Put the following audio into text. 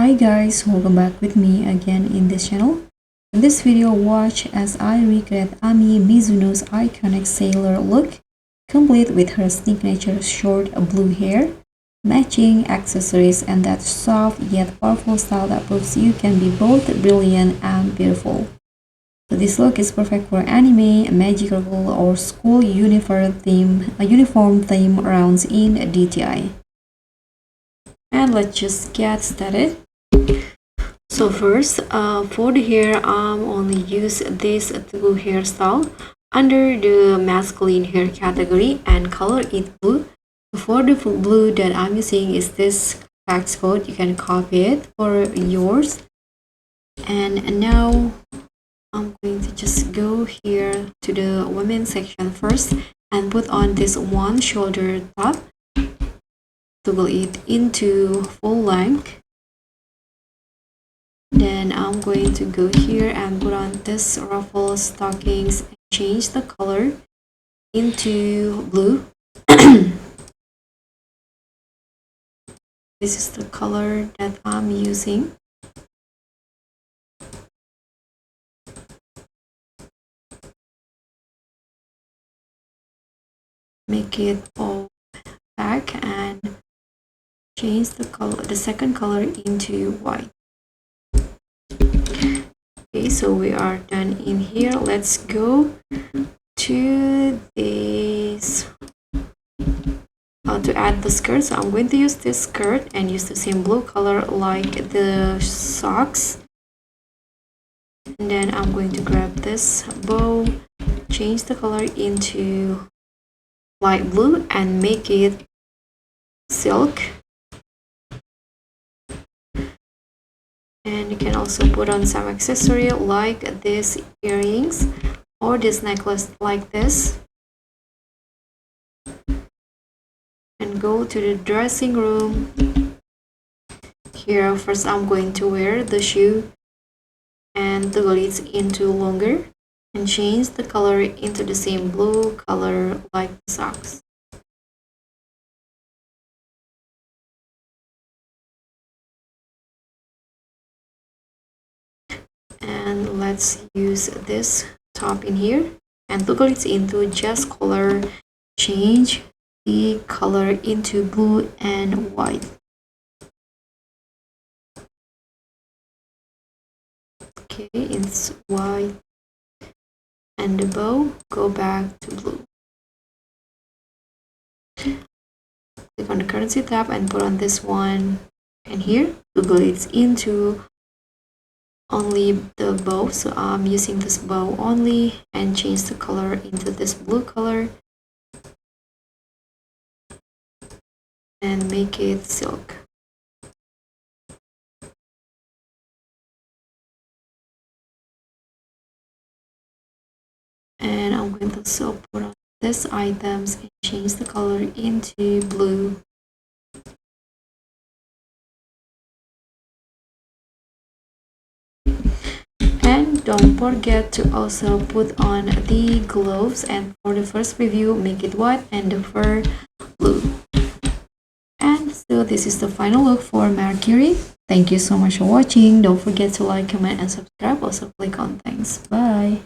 Hi guys, welcome back with me again in this channel. In this video, watch as I recreate Ami Mizuno's iconic sailor look, complete with her signature short blue hair, matching accessories, and that soft yet powerful style that proves you can be both brilliant and beautiful. So this look is perfect for anime, magical, or school uniform theme rounds in DTI. And let's just get started. So first, for the hair, I'm only use this two hairstyle under the masculine hair category and color it blue. For the blue that I'm using is this fax code. You can copy it for yours. And now I'm going to just go here to the women's section first and put on this one shoulder top. Toggle it into full length. Then I'm going to go here and put on this ruffle stockings and change the color into blue. This is the color that I'm using. Make it all black and change the color, the second color into white. Okay, so we are done in here. Let's go to this to add the skirt. So I'm going to use this skirt and use the same blue color like the socks. And then I'm going to grab this bow, change the color into light blue and make it silk. And you can also put on some accessory like these earrings or this necklace like this. And go to the dressing room. Here first I'm going to wear the shoe and toggle it into longer and change the color into the same blue color like the socks. And let's use this top in here and toggle it into just color, change the color into blue and white. Okay, it's white and the bow, go back to blue. Click on the currency tab and put on this one, and here toggle it into only the bow. So I'm using this bow only and change the color into this blue color and make it silk. And I'm going to also put on these items and change the color into blue. And don't forget to also put on the gloves, and for the first preview make it white and the fur blue. And so this is the final look for Mercury. Thank you so much for watching. Don't forget to like, comment and subscribe. Also click on thanks. Bye.